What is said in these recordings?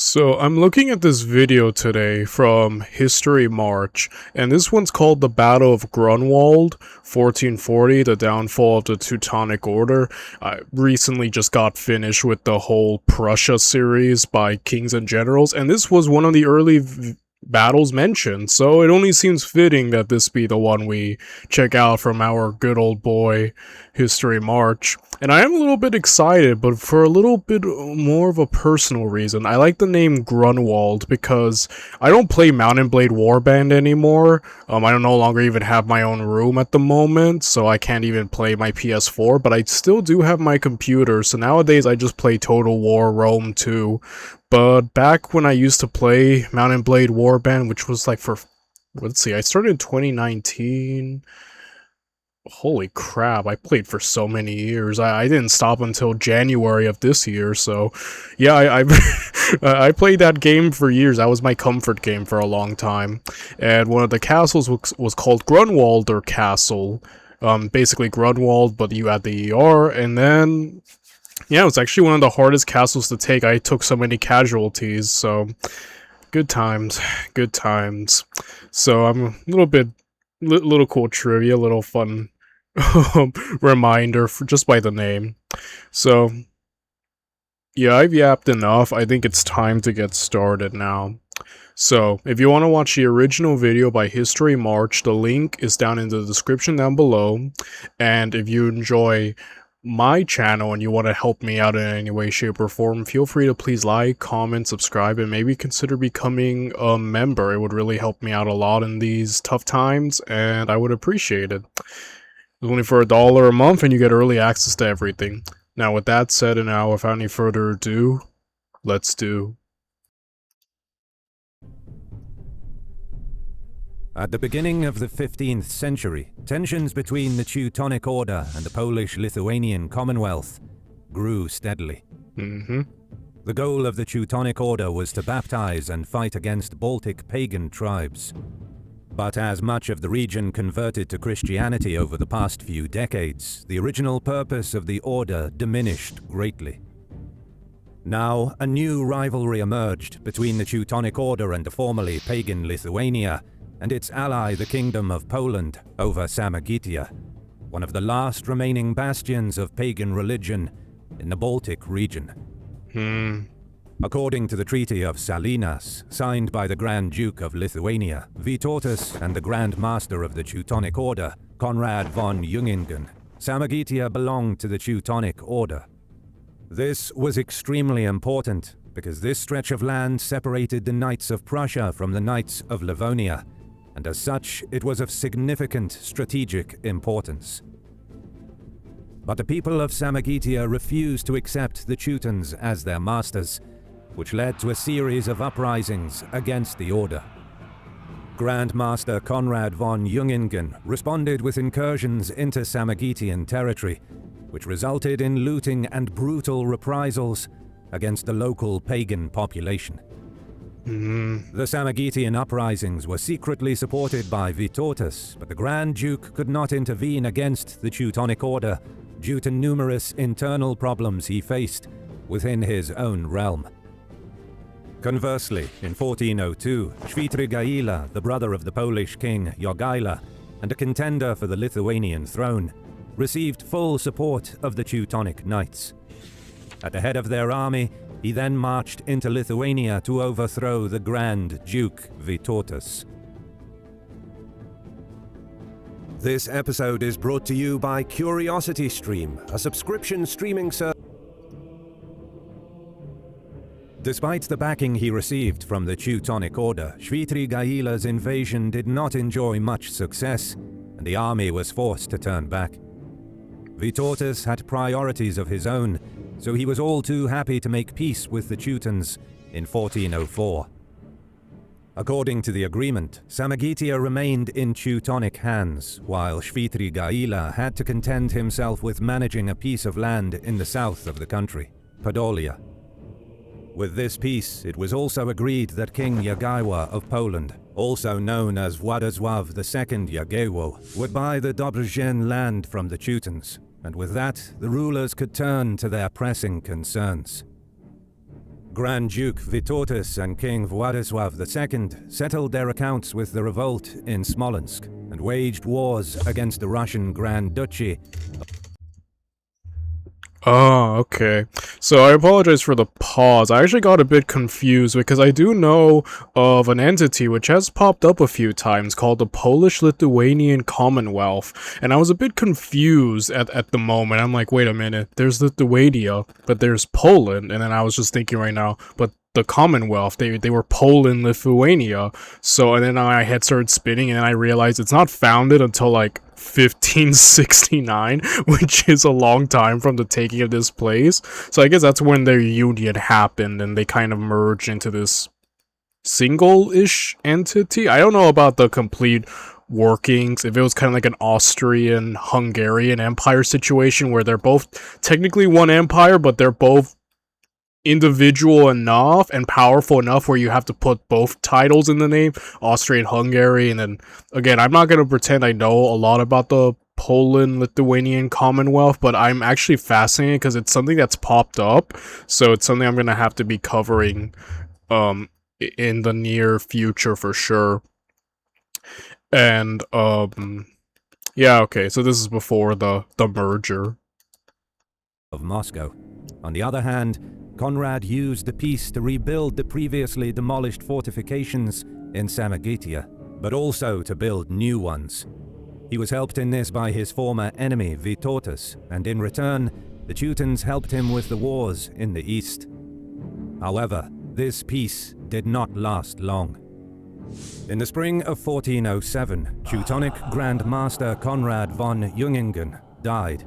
So I'm looking at this video today from HistoryMarche, and this one's called The Battle of Grunwald, 1440, the downfall of the Teutonic Order. I recently just got finished with the whole Prussia series by Kings and Generals, and this was one of the early battles mentioned, so it only seems fitting that this be the one we check out from our good old boy HistoryMarche. And I am a little bit excited, but for a little bit more of a personal reason. I like the name Grunwald because I don't play Mount and Blade Warband anymore. I no longer even have my own room at the moment, so I can't even play my PS4, but I still do have my computer, so nowadays I just play Total War Rome 2. But back when I used to play Mount and Blade Warband, which was like for, let's see, I started in 2019. Holy crap, I played for so many years. I didn't stop until January of this year, so yeah, I played that game for years. That was my comfort game for a long time. And one of the castles was called Grunwalder Castle. Basically Grunwald, but you add the ER, and then yeah, it was actually one of the hardest castles to take. I took so many casualties, so good times, good times. So I'm a little bit, little cool trivia, little fun reminder for just by the name. So yeah, I've yapped enough. I think it's time to get started now. So, if you want to watch the original video by HistoryMarche, the link is down in the description down below. And if you enjoy my channel and you want to help me out in any way, shape, or form, feel free to please like, comment, subscribe, and maybe consider becoming a member. It would really help me out a lot in these tough times, and I would appreciate it. It's only for $1 a month, and you get early access to everything. Now, with that said, and now without any further ado, let's do. At the beginning of the 15th century, tensions between the Teutonic Order and the Polish-Lithuanian Commonwealth grew steadily. The goal of the Teutonic Order was to baptize and fight against Baltic pagan tribes. But as much of the region converted to Christianity over the past few decades, the original purpose of the Order diminished greatly. Now, a new rivalry emerged between the Teutonic Order and the formerly pagan Lithuania, and its ally the Kingdom of Poland over Samogitia, one of the last remaining bastions of pagan religion in the Baltic region. According to the Treaty of Salinas, signed by the Grand Duke of Lithuania, Vytautas, and the Grand Master of the Teutonic Order, Konrad von Jungingen, Samogitia belonged to the Teutonic Order. This was extremely important because this stretch of land separated the Knights of Prussia from the Knights of Livonia, and as such, it was of significant strategic importance. But the people of Samogitia refused to accept the Teutons as their masters, which led to a series of uprisings against the order. Grand Master Konrad von Jungingen responded with incursions into Samogitian territory, which resulted in looting and brutal reprisals against the local pagan population. The Samogitian uprisings were secretly supported by Vytautas, but the Grand Duke could not intervene against the Teutonic Order due to numerous internal problems he faced within his own realm. Conversely, in 1402, Świdrigaila, the brother of the Polish king Jogaila, and a contender for the Lithuanian throne, received full support of the Teutonic Knights. At the head of their army, he then marched into Lithuania to overthrow the Grand Duke Vytautas. This episode is brought to you by CuriosityStream, a subscription streaming service. Despite the backing he received from the Teutonic Order, Świdrigaila's invasion did not enjoy much success, and the army was forced to turn back. Vytautas had priorities of his own, so he was all too happy to make peace with the Teutons in 1404. According to the agreement, Samogitia remained in Teutonic hands, while Świdrigaila had to contend himself with managing a piece of land in the south of the country, Podolia. With this peace, it was also agreed that King Jagiełło of Poland, also known as Władysław II Jagiełło, would buy the Dobrzyń land from the Teutons, and with that, the rulers could turn to their pressing concerns. Grand Duke Vytautas and King Władysław II settled their accounts with the revolt in Smolensk and waged wars against the Russian Grand Duchy. Oh, okay. So I apologize for the pause. I actually got a bit confused because I do know of an entity which has popped up a few times called the Polish-Lithuanian Commonwealth, and I was a bit confused at the moment. I'm like, wait a minute, there's Lithuania, but there's Poland, and then I was just thinking right now, but the Commonwealth, they were Poland, Lithuania, so, and then my head started spinning, and then I realized it's not founded until, like, 1569, which is a long time from the taking of this place. So I guess that's when their union happened, and they kind of merged into this single-ish entity. I don't know about the complete workings, if it was kind of like an Austrian-Hungarian empire situation, where they're both technically one empire, but they're both individual enough and powerful enough where you have to put both titles in the name, Austrian-Hungary, and then, again, I'm not going to pretend I know a lot about the Poland-Lithuanian Commonwealth, but I'm actually fascinated because it's something that's popped up, so it's something I'm going to have to be covering, in the near future for sure. And, yeah, okay, so this is before the merger. Of Moscow. On the other hand, Conrad used the peace to rebuild the previously demolished fortifications in Samogitia, but also to build new ones. He was helped in this by his former enemy Vytautas, and in return, the Teutons helped him with the wars in the east. However, this peace did not last long. In the spring of 1407, Teutonic Grand Master Conrad von Jungingen died.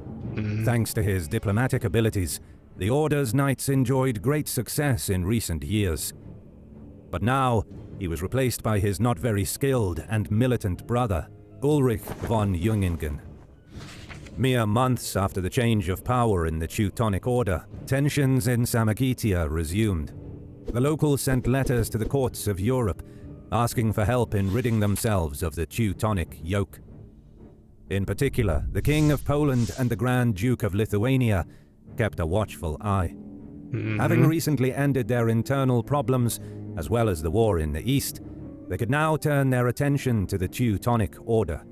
Thanks to his diplomatic abilities, the Order's knights enjoyed great success in recent years. But now, he was replaced by his not very skilled and militant brother, Ulrich von Jungingen. Mere months after the change of power in the Teutonic Order, tensions in Samogitia resumed. The locals sent letters to the courts of Europe, asking for help in ridding themselves of the Teutonic yoke. In particular, the King of Poland and the Grand Duke of Lithuania kept a watchful eye. Having recently ended their internal problems, as well as the war in the east, they could now turn their attention to the Teutonic Order.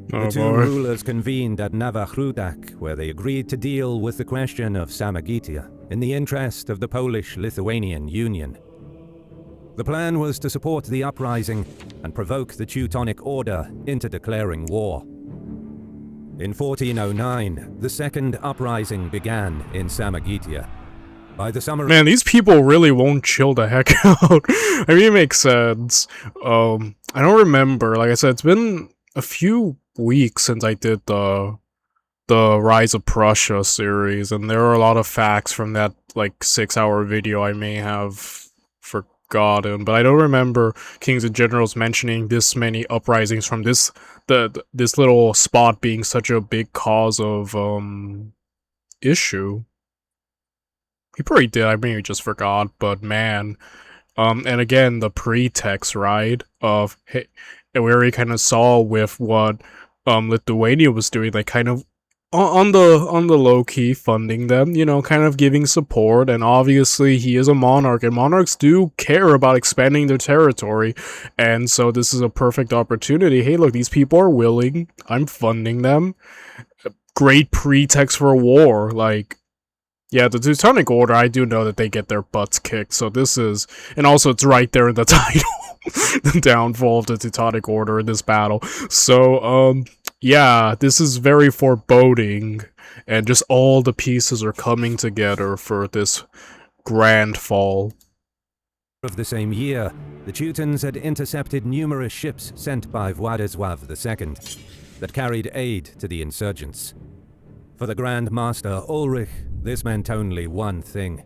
The two rulers convened at Navachrudak, where they agreed to deal with the question of Samogitia, in the interest of the Polish-Lithuanian Union. The plan was to support the uprising and provoke the Teutonic Order into declaring war. In 1409, the second uprising began in Samogitia. By the summer... Man, these people really won't chill the heck out. I mean, it makes sense. I don't remember. Like I said, it's been a few weeks since I did the Rise of Prussia series, and there are a lot of facts from that, like, 6-hour video I may have forgotten, but I don't remember Kings and Generals mentioning this many uprisings from this little spot being such a big cause of issue. He probably did, I maybe just forgot, but man. And again, the pretext, right, of, hey, we already kind of saw with what Lithuania was doing, like, kind of on the low-key funding them, you know, kind of giving support, and obviously he is a monarch, and monarchs do care about expanding their territory, and so this is a perfect opportunity. Hey, look, these people are willing, I'm funding them. Great pretext for a war. Like, yeah, the Teutonic Order, I do know that they get their butts kicked, so this is, and also it's right there in the title, the downfall of the Teutonic Order in this battle. So, yeah, this is very foreboding, and just all the pieces are coming together for this grand fall. Of the same year, the Teutons had intercepted numerous ships sent by Władysław II that carried aid to the insurgents. For the Grand Master Ulrich, this meant only one thing.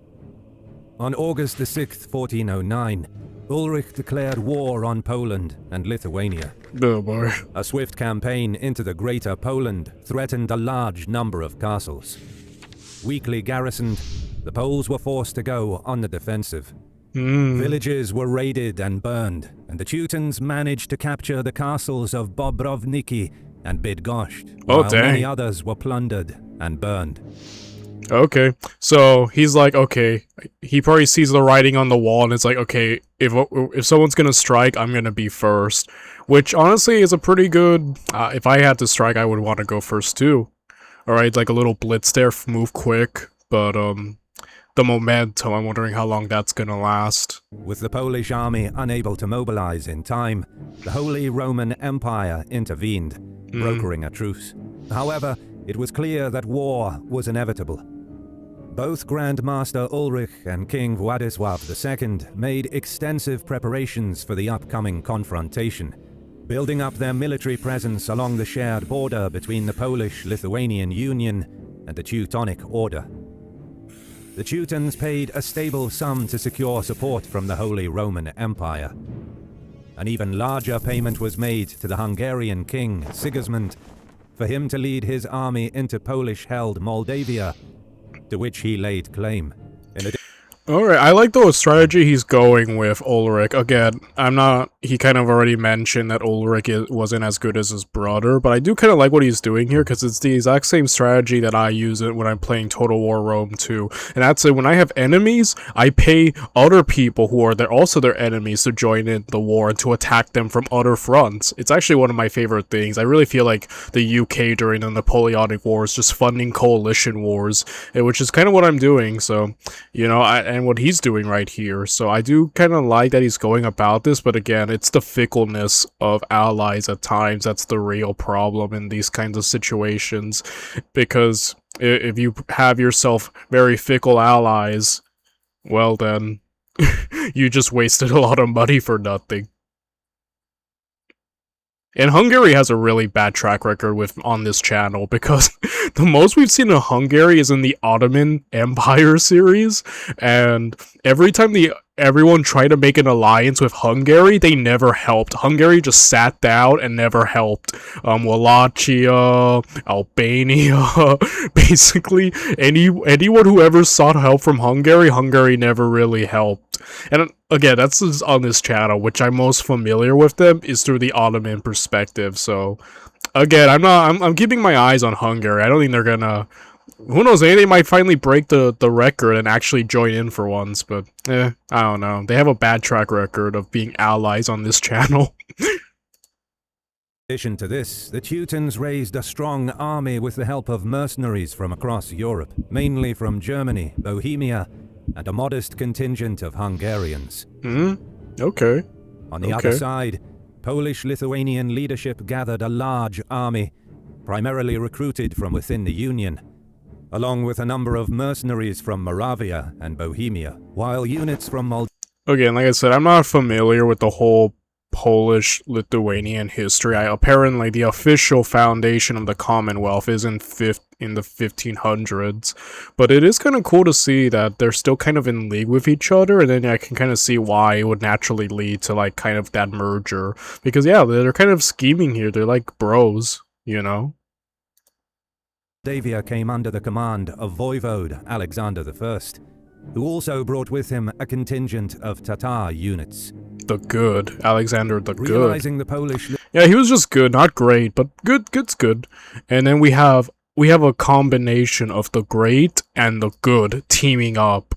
On August the 6th, 1409, Ulrich declared war on Poland and Lithuania. Oh boy. A swift campaign into the Greater Poland threatened a large number of castles. Weakly garrisoned, the Poles were forced to go on the defensive. Villages were raided and burned, and the Teutons managed to capture the castles of Bobrovniki and Bydgoszcz, while many others were plundered and burned. Okay, so he's like, okay, he probably sees the writing on the wall, and it's like, okay, if someone's gonna strike, I'm gonna be first. Which honestly is a pretty good. If I had to strike, I would want to go first too. All right, like a little blitz there, move quick, but the momentum. I'm wondering how long that's gonna last. With the Polish army unable to mobilize in time, the Holy Roman Empire intervened, brokering a truce. However, it was clear that war was inevitable. Both Grand Master Ulrich and King Władysław II made extensive preparations for the upcoming confrontation, building up their military presence along the shared border between the Polish-Lithuanian Union and the Teutonic Order. The Teutons paid a stable sum to secure support from the Holy Roman Empire. An even larger payment was made to the Hungarian king, Sigismund, for him to lead his army into Polish-held Moldavia, to which he laid claim. Alright, I like the strategy he's going with, Ulrich. Again, he kind of already mentioned that Ulrich wasn't as good as his brother, but I do kind of like what he's doing here, because it's the exact same strategy that I use it when I'm playing Total War Rome 2. And that's it, when I have enemies, I pay other people who are also their enemies to join in the war and to attack them from other fronts. It's actually one of my favorite things. I really feel like the UK during the Napoleonic Wars just funding coalition wars, which is kind of what I'm doing, so, you know, and what he's doing right here. So I do kind of like that he's going about this, but again, it's the fickleness of allies at times that's the real problem in these kinds of situations, because if you have yourself very fickle allies, well then, you just wasted a lot of money for nothing. And Hungary has a really bad track record on this channel, because the most we've seen in Hungary is in the Ottoman Empire series, and every time everyone tried to make an alliance with Hungary, they never helped. Hungary just sat down and never helped. Wallachia, Albania, basically anyone who ever sought help from Hungary never really helped. And again, that's on this channel, which I'm most familiar with them is through the Ottoman perspective. So again, I'm keeping my eyes on Hungary. I don't think they're gonna, who knows, maybe they might finally break the record and actually join in for once, but I don't know. They have a bad track record of being allies on this channel. In addition to this, the Teutons raised a strong army with the help of mercenaries from across Europe, mainly from Germany, Bohemia, and a modest contingent of Hungarians. Okay. On the other side, Polish-Lithuanian leadership gathered a large army, primarily recruited from within the Union, along with a number of mercenaries from Moravia and Bohemia, while units from Moldavia. Again, like I said, I'm not familiar with the whole Polish-Lithuanian history. Apparently, the official foundation of the Commonwealth is in the 1500s, but it is kind of cool to see that they're still kind of in league with each other, and then I can kind of see why it would naturally lead to like kind of that merger, because yeah, they're kind of scheming here. They're like bros, you know. Moldavia came under the command of Voivode Alexander I, who also brought with him a contingent of Tatar units. The good, Alexander the Good. Realizing the Polish... Yeah, he was just good, not great, but good's good. And then we have a combination of the great and the good teaming up.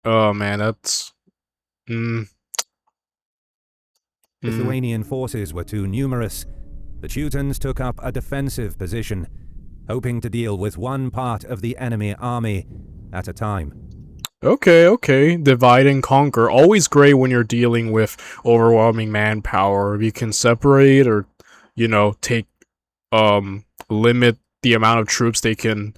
Oh man, that's... Lithuanian forces were too numerous. The Teutons took up a defensive position, hoping to deal with one part of the enemy army at a time. Okay. Divide and conquer. Always great when you're dealing with overwhelming manpower. If you can separate or, you know, limit the amount of troops they can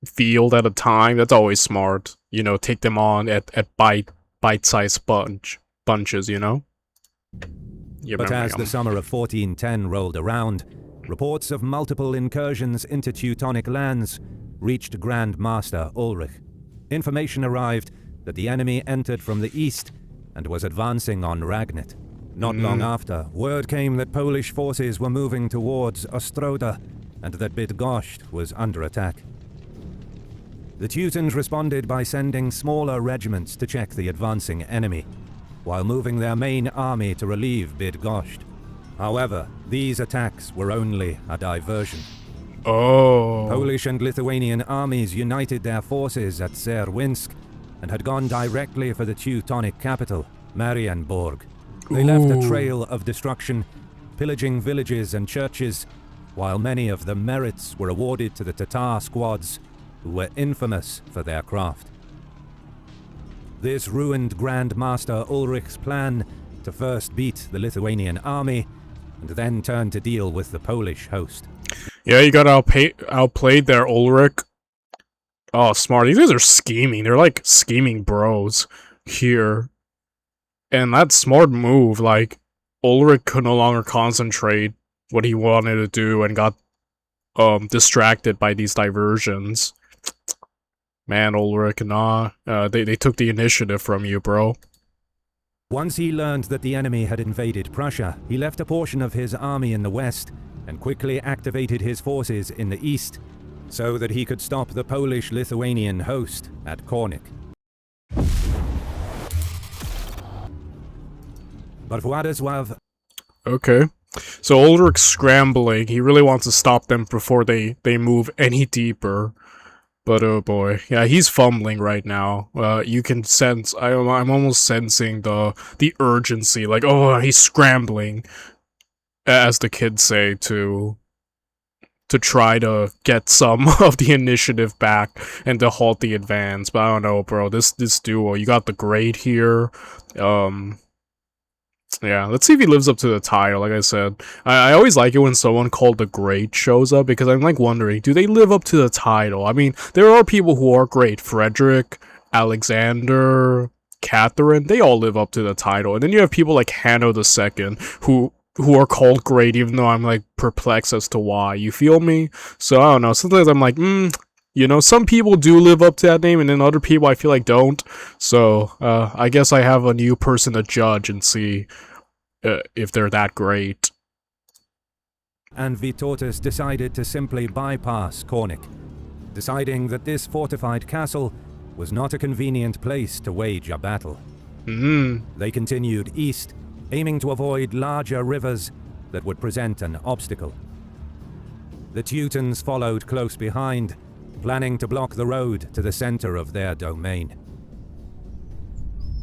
field at a time, that's always smart. You know, take them on at bite-sized bunches, you know? But as the summer of 1410 rolled around, reports of multiple incursions into Teutonic lands reached Grand Master Ulrich. Information arrived that the enemy entered from the east and was advancing on Ragnit. Not long after, word came that Polish forces were moving towards Ostroda and that Bydgoszcz was under attack. The Teutons responded by sending smaller regiments to check the advancing enemy, while moving their main army to relieve Bydgoszcz. However, these attacks were only a diversion. Oh. Polish and Lithuanian armies united their forces at Czerwinsk and had gone directly for the Teutonic capital, Marienburg. They left a trail of destruction, pillaging villages and churches, while many of the merits were awarded to the Tatar squads, who were infamous for their craft. This ruined Grand Master Ulrich's plan to first beat the Lithuanian army, and then turn to deal with the Polish host. Yeah, you got outplayed there, Ulrich. Oh, smart. These guys are scheming. They're like scheming bros here. And that smart move, like, Ulrich could no longer concentrate what he wanted to do and got distracted by these diversions. Man, Ulrich, nah. They took the initiative from you, bro. Once he learned that the enemy had invaded Prussia, he left a portion of his army in the west and quickly activated his forces in the east so that he could stop the Polish-Lithuanian host at Kornik. But Władysław... Okay. So Ulrich's scrambling. He really wants to stop them before they move any deeper. But oh boy. Yeah, he's fumbling right now. You can sense... I'm almost sensing the urgency. Like, oh, he's scrambling. As the kids say, to try to get some of the initiative back and to halt the advance. But I don't know, bro. This duo, you got the Great here. Yeah, let's see if he lives up to the title. Like I said, I always like it when someone called the Great shows up, because I'm like wondering, do they live up to the title? I mean, there are people who are great. Frederick, Alexander, Catherine, they all live up to the title. And then you have people like Hanno II, who are called great, even though I'm like perplexed as to why. You feel me? So I don't know. Sometimes I'm like, you know, some people do live up to that name, and then other people I feel like don't. So I guess I have a new person to judge and see if they're that great. And Vytautas decided to simply bypass Kornik, deciding that this fortified castle was not a convenient place to wage a battle. They continued east, aiming to avoid larger rivers that would present an obstacle. The Teutons followed close behind, planning to block the road to the center of their domain.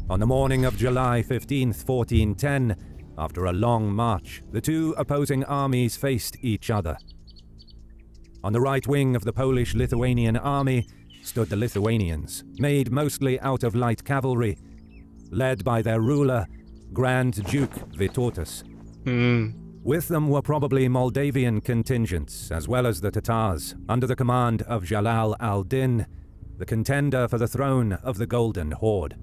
On the morning of July 15th, 1410, after a long march, the two opposing armies faced each other. On the right wing of the Polish-Lithuanian army stood the Lithuanians, made mostly out of light cavalry, led by their ruler, Grand Duke Vytautas. With them were probably Moldavian contingents, as well as the Tatars, under the command of Jalal al-Din, the contender for the throne of the Golden Horde.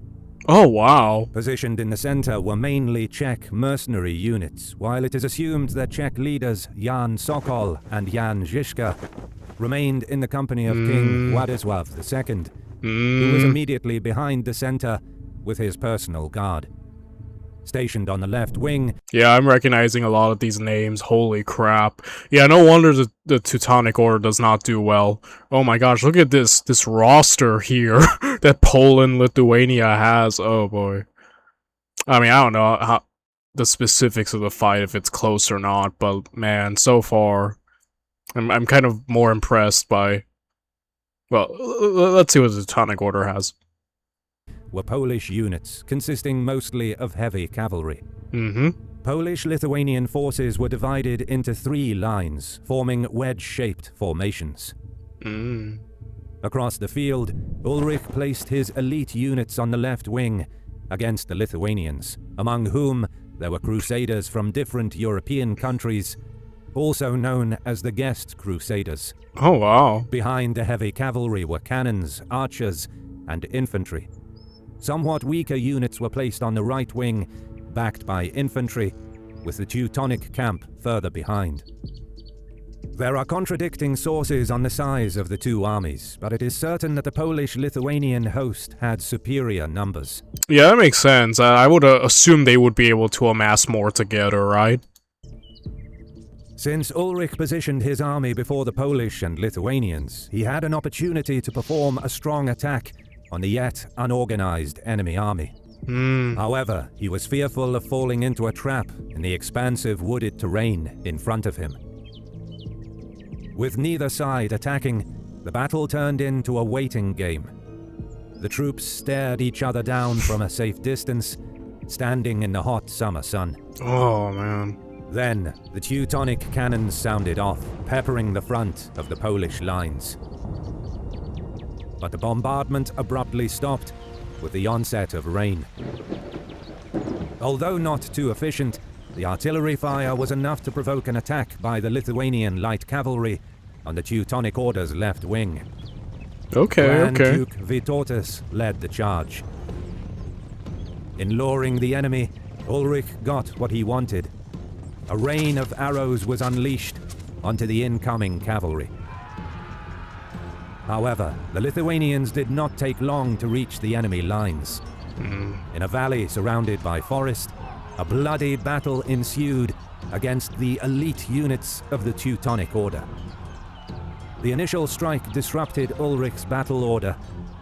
Oh, wow. Positioned in the center were mainly Czech mercenary units, while it is assumed that Czech leaders Jan Sokol and Jan Žižka remained in the company of King Władysław II, who was immediately behind the center with his personal guard. Stationed on the left wing... Yeah, I'm recognizing a lot of these names. Holy crap. Yeah, no wonder the Teutonic Order does not do well. Oh my gosh, look at this roster here that Poland, Lithuania has. Oh boy. I mean, I don't know how the specifics of the fight, if it's close or not, but man, so far, I'm kind of more impressed by... Well, let's see what the Teutonic Order has. Were Polish units, consisting mostly of heavy cavalry. Polish-Lithuanian forces were divided into 3 lines, forming wedge-shaped formations. Across the field, Ulrich placed his elite units on the left wing against the Lithuanians, among whom there were crusaders from different European countries, also known as the Guest Crusaders. Oh, wow. Behind the heavy cavalry were cannons, archers, and infantry. Somewhat weaker units were placed on the right wing, backed by infantry, with the Teutonic camp further behind. There are contradicting sources on the size of the two armies, but it is certain that the Polish-Lithuanian host had superior numbers. Yeah, that makes sense. I would assume they would be able to amass more together, right? Since Ulrich positioned his army before the Polish and Lithuanians, he had an opportunity to perform a strong attack on the yet unorganized enemy army. However, he was fearful of falling into a trap in the expansive wooded terrain in front of him. With neither side attacking, the battle turned into a waiting game. The troops stared each other down from a safe distance, standing in the hot summer sun. Oh, man. Then, the Teutonic cannons sounded off, peppering the front of the Polish lines. But the bombardment abruptly stopped with the onset of rain. Although not too efficient, the artillery fire was enough to provoke an attack by the Lithuanian light cavalry on the Teutonic Order's left wing. Grand Duke Vytautas led the charge. In luring the enemy, Ulrich got what he wanted. A rain of arrows was unleashed onto the incoming cavalry. However, the Lithuanians did not take long to reach the enemy lines. In a valley surrounded by forest, a bloody battle ensued against the elite units of the Teutonic Order. The initial strike disrupted Ulrich's battle order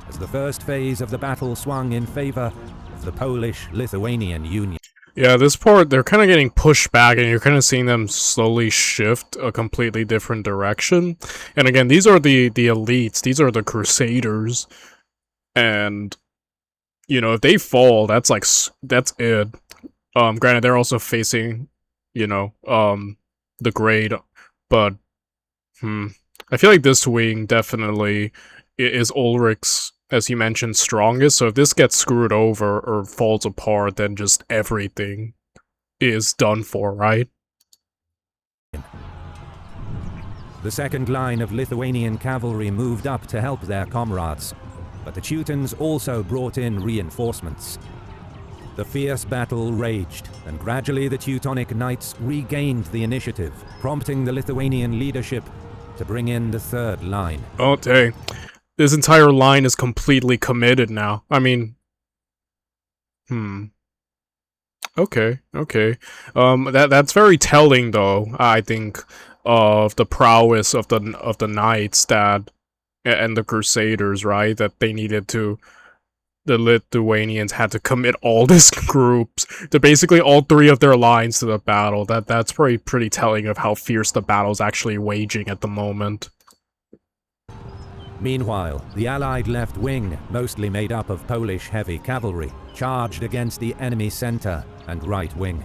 as the first phase of the battle swung in favor of the Polish-Lithuanian Union. Yeah, this part, they're kind of getting pushed back, and you're kind of seeing them slowly shift a completely different direction. And again, these are the elites, these are the Crusaders, and, you know, if they fall, that's it. Granted, they're also facing, you know, the grade, but, I feel like this wing definitely is Ulrich's, as you mentioned, strongest, so if this gets screwed over or falls apart, then just everything is done for, right? The second line of Lithuanian cavalry moved up to help their comrades, but the Teutons also brought in reinforcements. The fierce battle raged, and gradually the Teutonic Knights regained the initiative, prompting the Lithuanian leadership to bring in the third line. Oh, dang. This entire line is completely committed now. I mean... Okay. That's very telling, though, I think, of the prowess of the knights that... and the Crusaders, right? That they needed to... The Lithuanians had to commit all these groups to basically all three of their lines to the battle. That's pretty telling of how fierce the battle's actually waging at the moment. Meanwhile, the Allied left wing, mostly made up of Polish heavy cavalry, charged against the enemy center and right wing.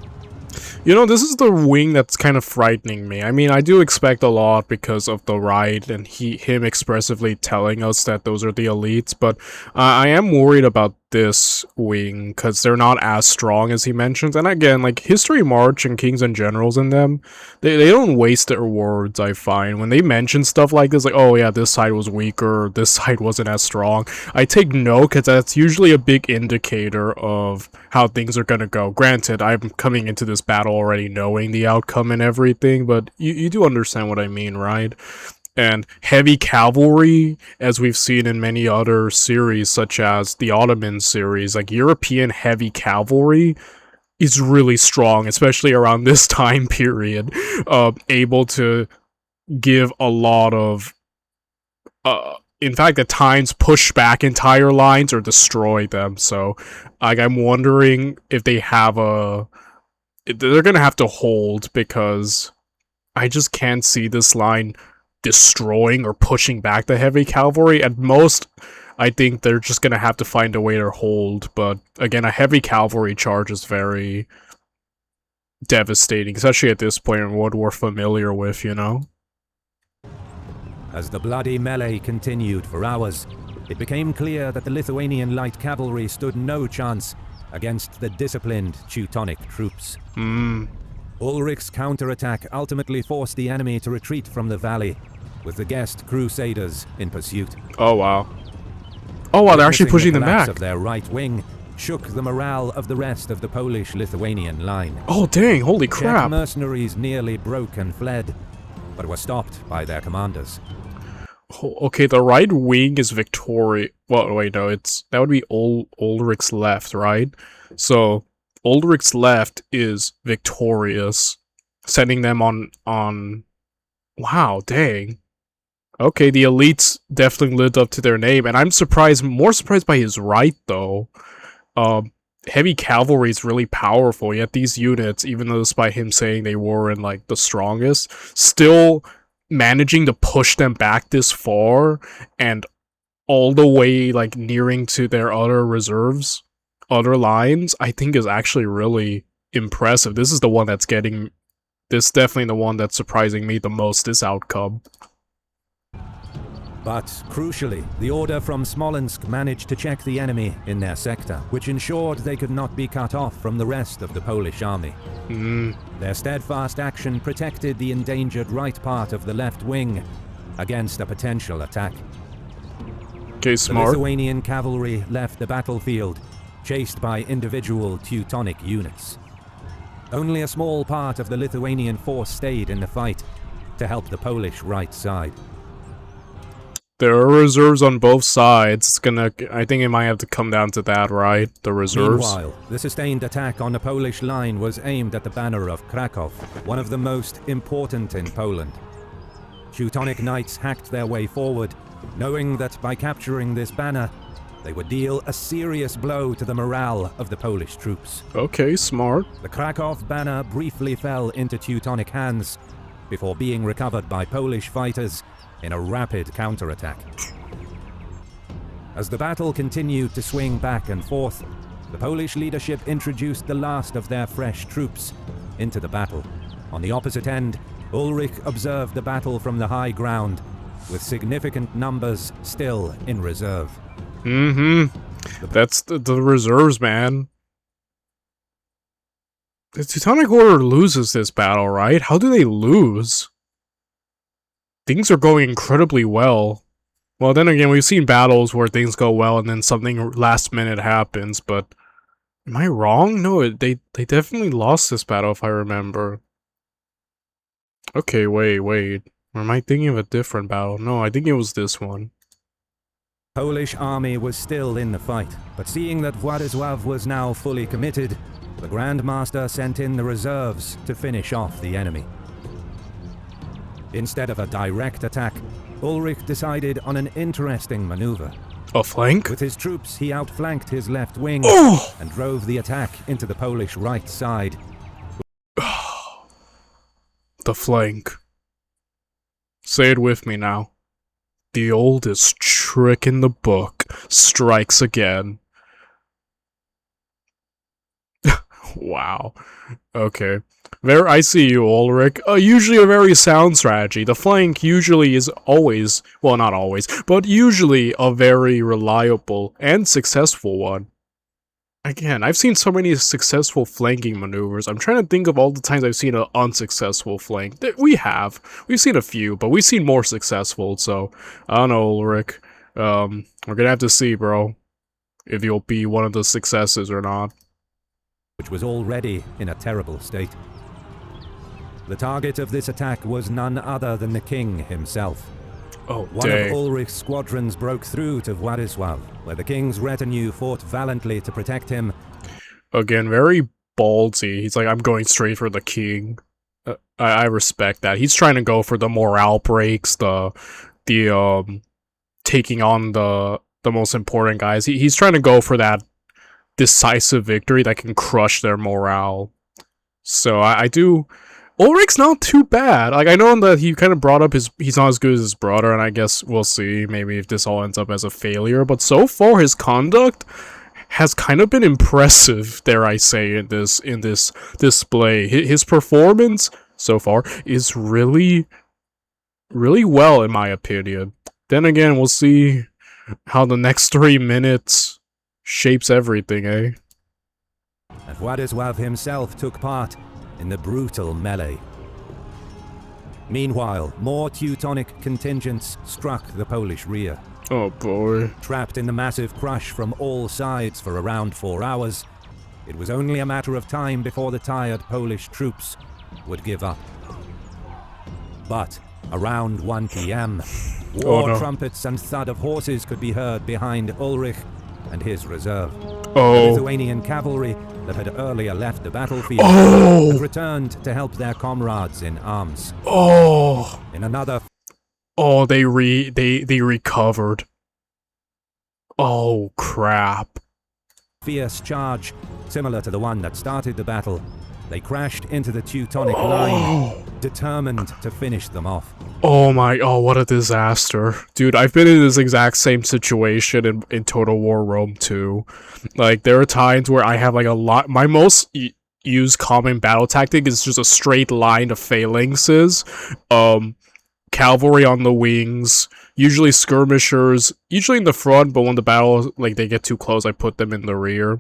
You know, this is the wing that's kind of frightening me. I mean, I do expect a lot because of the right and him expressively telling us that those are the elites, but I am worried about this wing because they're not as strong as he mentions. And again, like HistoryMarche and Kings and Generals in them, they don't waste their words, I find. When they mention stuff like this, like, oh yeah, this side was weaker, this side wasn't as strong, I take note because that's usually a big indicator of how things are gonna go. Granted, I'm coming into this battle already knowing the outcome and everything, but you do understand what I mean, right? And heavy cavalry, as we've seen in many other series, such as the Ottoman series, like European heavy cavalry is really strong, especially around this time period, able to give a lot of, in fact, at times push back entire lines or destroy them. So, like, I'm wondering if they have they're gonna have to hold, because I just can't see this line destroying or pushing back the heavy cavalry. At most, I think they're just gonna have to find a way to hold, but again, a heavy cavalry charge is very devastating, especially at this point in what we're familiar with, you know? As the bloody melee continued for hours, it became clear that the Lithuanian light cavalry stood no chance against the disciplined Teutonic troops. Ulrich's counterattack ultimately forced the enemy to retreat from the valley, with the guest Crusaders in pursuit. Oh wow. Oh wow, they're actually pushing them back. Of their right wing shook the morale of the rest of the Polish-Lithuanian line. Oh dang, holy crap. Czech mercenaries nearly broke and fled, but were stopped by their commanders. Oh, okay, the right wing is victorious. Well, wait, no, that would be Ulrich's left, right? So Ulrich's left is victorious, sending them on. Wow, dang. Okay, the elites definitely lived up to their name, and I'm more surprised by his right, though. Heavy cavalry is really powerful, yet these units, even though despite him saying they weren't, like, the strongest, still managing to push them back this far and all the way like nearing to their other reserves, other lines, I think is actually really impressive. This is the one that's getting, this is definitely the one that's surprising me the most, this outcome. But, crucially, the order from Smolensk managed to check the enemy in their sector, which ensured they could not be cut off from the rest of the Polish army. Their steadfast action protected the endangered right part of the left wing against a potential attack. Okay, smart. The Lithuanian cavalry left the battlefield, chased by individual Teutonic units. Only a small part of the Lithuanian force stayed in the fight to help the Polish right side. There are reserves on both sides. It's gonna, I think it might have to come down to that, right? The reserves. Meanwhile, the sustained attack on the Polish line was aimed at the banner of Krakow, one of the most important in Poland. Teutonic knights hacked their way forward, knowing that by capturing this banner, they would deal a serious blow to the morale of the Polish troops. Okay, smart. The Krakow banner briefly fell into Teutonic hands before being recovered by Polish fighters in a rapid counterattack. As the battle continued to swing back and forth, the Polish leadership introduced the last of their fresh troops into the battle. On the opposite end, Ulrich observed the battle from the high ground, with significant numbers still in reserve. That's the reserves, man. The Teutonic Order loses this battle, right? How do they lose? Things are going incredibly well. Well, then again, we've seen battles where things go well and then something last minute happens, but am I wrong? No, they definitely lost this battle if I remember. Okay, wait. Or am I thinking of a different battle? No, I think it was this one. Polish army was still in the fight, but seeing that Władysław was now fully committed, the Grand Master sent in the reserves to finish off the enemy. Instead of a direct attack, Ulrich decided on an interesting maneuver. A flank? With his troops, he outflanked his left wing and drove the attack into the Polish right side. The flank. Say it with me now. The oldest trick in the book strikes again. Wow. Okay. I see you, Ulrich. Usually a very sound strategy. The flank usually is always, well, not always, but usually a very reliable and successful one. Again, I've seen so many successful flanking maneuvers. I'm trying to think of all the times I've seen an unsuccessful flank. We've seen a few, but we've seen more successful, so I don't know, Ulrich. We're gonna have to see, bro, if you'll be one of the successes or not. Which was already in a terrible state. The target of this attack was none other than the king himself. Oh, One of Ulrich's squadrons broke through to Władysław, where the king's retinue fought valiantly to protect him. Again, very ballsy. He's like, I'm going straight for the king. I respect that. He's trying to go for the morale breaks, the taking on the most important guys. He's trying to go for that decisive victory that can crush their morale. So I do. Ulrich's not too bad. Like, I know that he kind of brought up he's not as good as his brother, and I guess we'll see maybe if this all ends up as a failure. But so far, his conduct has kind of been impressive, dare I say, in this display. His performance so far is really, really well, in my opinion. Then again, we'll see how the next 3 minutes shapes everything, eh? And Władysław himself took part in the brutal melee. Meanwhile, more Teutonic contingents struck the Polish rear. Oh boy. Trapped in the massive crush from all sides for around 4 hours, it was only a matter of time before the tired Polish troops would give up. But around 1 p.m., war trumpets and thud of horses could be heard behind Ulrich and his reserve. The Lithuanian cavalry that had earlier left the battlefield had returned to help their comrades in arms. In another... they recovered. Oh, crap. Fierce charge, similar to the one that started the battle, They crashed into the Teutonic line, determined to finish them off. Oh, what a disaster. Dude, I've been in this exact same situation in Total War Rome 2. Like, there are times where I have, like, a lot... My most used common battle tactic is just a straight line of phalanxes. Cavalry on the wings, usually skirmishers, usually in the front, but when the battle, like, they get too close, I put them in the rear.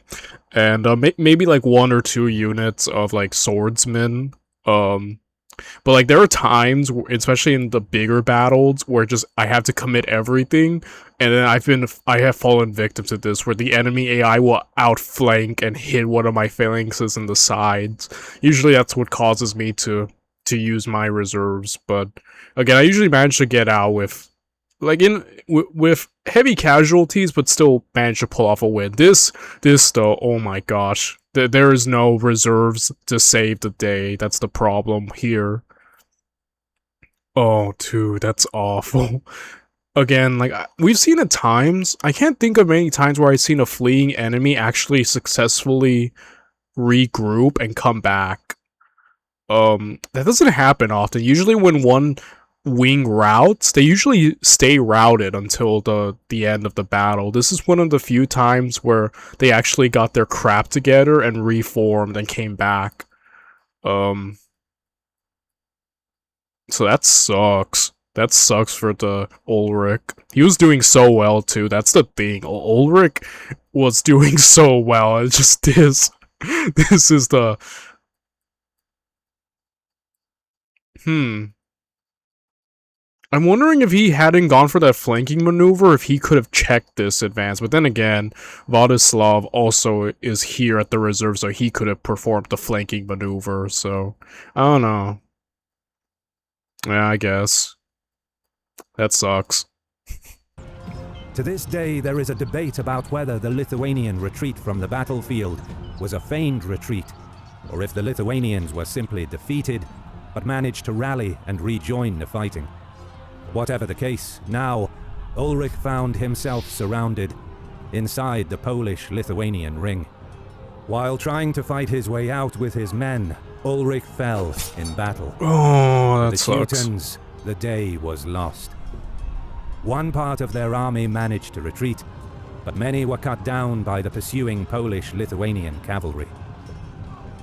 And, maybe, like, 1 or 2 units of, like, swordsmen. But, like, there are times, especially in the bigger battles, where just I have to commit everything, and then I have fallen victim to this, where the enemy AI will outflank and hit one of my phalanxes in the sides. Usually that's what causes me to use my reserves, but again, I usually manage to get out with, like, with heavy casualties, but still manage to pull off a win. This though, oh my gosh. There is no reserves to save the day. That's the problem here. Oh, dude, that's awful. Again, like, we've seen at times, I can't think of many times where I've seen a fleeing enemy actually successfully regroup and come back. That doesn't happen often. Usually when one wing routes, they usually stay routed until the end of the battle. This is one of the few times where they actually got their crap together and reformed and came back. So that sucks. That sucks for the Ulrich. He was doing so well too. That's the thing. Ulrich was doing so well. It's just this. This is the... I'm wondering if he hadn't gone for that flanking maneuver, if he could have checked this advance. But then again, Vladislav also is here at the reserve, so he could have performed the flanking maneuver. So, I don't know. Yeah, I guess. That sucks. To this day, there is a debate about whether the Lithuanian retreat from the battlefield was a feigned retreat, or if the Lithuanians were simply defeated, but managed to rally and rejoin the fighting. Whatever the case, now, Ulrich found himself surrounded inside the Polish-Lithuanian ring. While trying to fight his way out with his men, Ulrich fell in battle. Oh, that sucks. The Teutons, the day was lost. One part of their army managed to retreat, but many were cut down by the pursuing Polish-Lithuanian cavalry.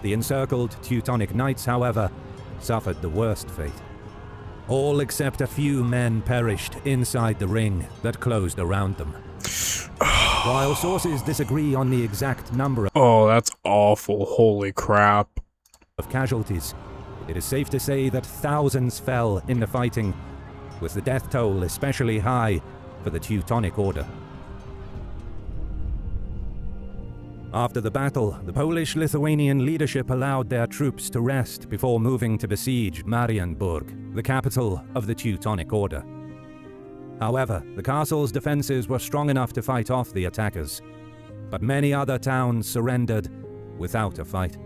The encircled Teutonic knights, however, suffered the worst fate. All except a few men perished inside the ring that closed around them. While sources disagree on the exact number Oh, that's awful. Holy crap. of casualties, it is safe to say that thousands fell in the fighting, with the death toll especially high for the Teutonic Order. After the battle, the Polish-Lithuanian leadership allowed their troops to rest before moving to besiege Marienburg, the capital of the Teutonic Order. However, the castle's defenses were strong enough to fight off the attackers, but many other towns surrendered without a fight.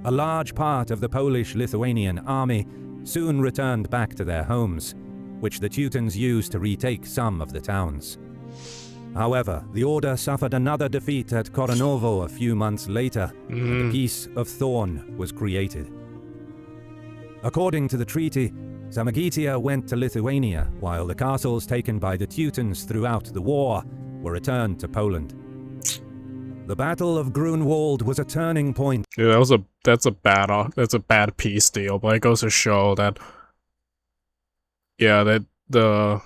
A large part of the Polish-Lithuanian army soon returned back to their homes, which the Teutons used to retake some of the towns. However, the Order suffered another defeat at Koronovo a few months later, and the Peace of Thorn was created. According to the treaty, Samogitia went to Lithuania, while the castles taken by the Teutons throughout the war were returned to Poland. The Battle of Grunwald was a turning point. Yeah, that's a bad peace deal, but it goes to show that, yeah, that the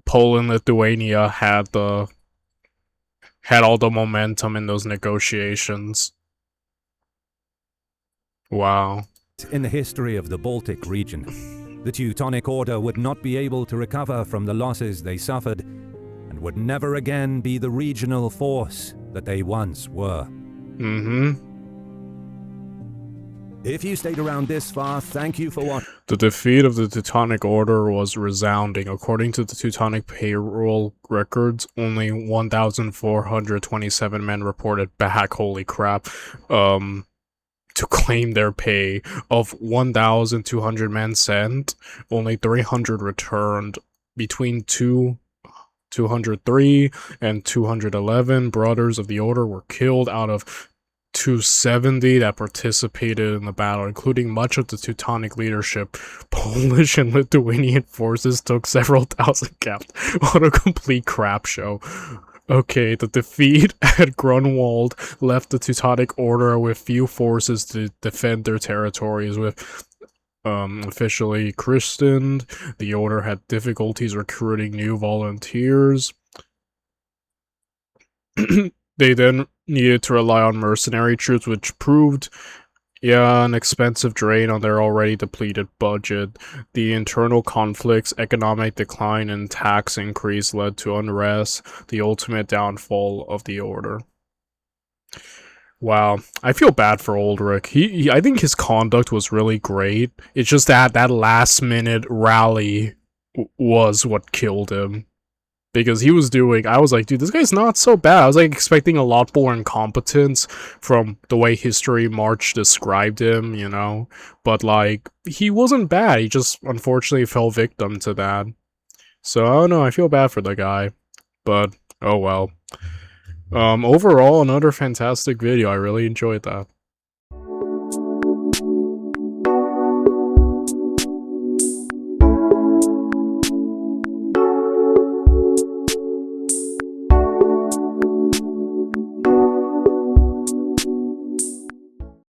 Poland-Lithuania had all the momentum in those negotiations. Wow. In the history of the Baltic region, the Teutonic Order would not be able to recover from the losses they suffered, and would never again be the regional force that they once were. If you stayed around this far, thank you for watching. The defeat of the Teutonic Order was resounding. According to the Teutonic payroll records, only 1,427 men reported back, holy crap, to claim their pay. Of 1,200 men sent, only 300 returned. Between 203 and 211 brothers of the Order were killed out of 270 that participated in the battle, including much of the Teutonic leadership. Polish and Lithuanian forces took several thousand captives. What a complete crap show. Okay, the defeat at Grunwald left the Teutonic Order with few forces to defend their territories, with officially christened. The order had difficulties recruiting new volunteers. They then needed to rely on mercenary troops, which proved, an expensive drain on their already depleted budget. The internal conflicts, economic decline, and tax increase led to unrest, the ultimate downfall of the order. Wow, I feel bad for Ulrich. I think his conduct was really great. It's just that last minute rally was what killed him. Because he was doing, I was like, dude, this guy's not so bad. I was like expecting a lot more incompetence from the way HistoryMarche described him, you know? But like, he wasn't bad. He just unfortunately fell victim to that. So I don't know, I feel bad for the guy. But, oh well. Overall, another fantastic video. I really enjoyed that.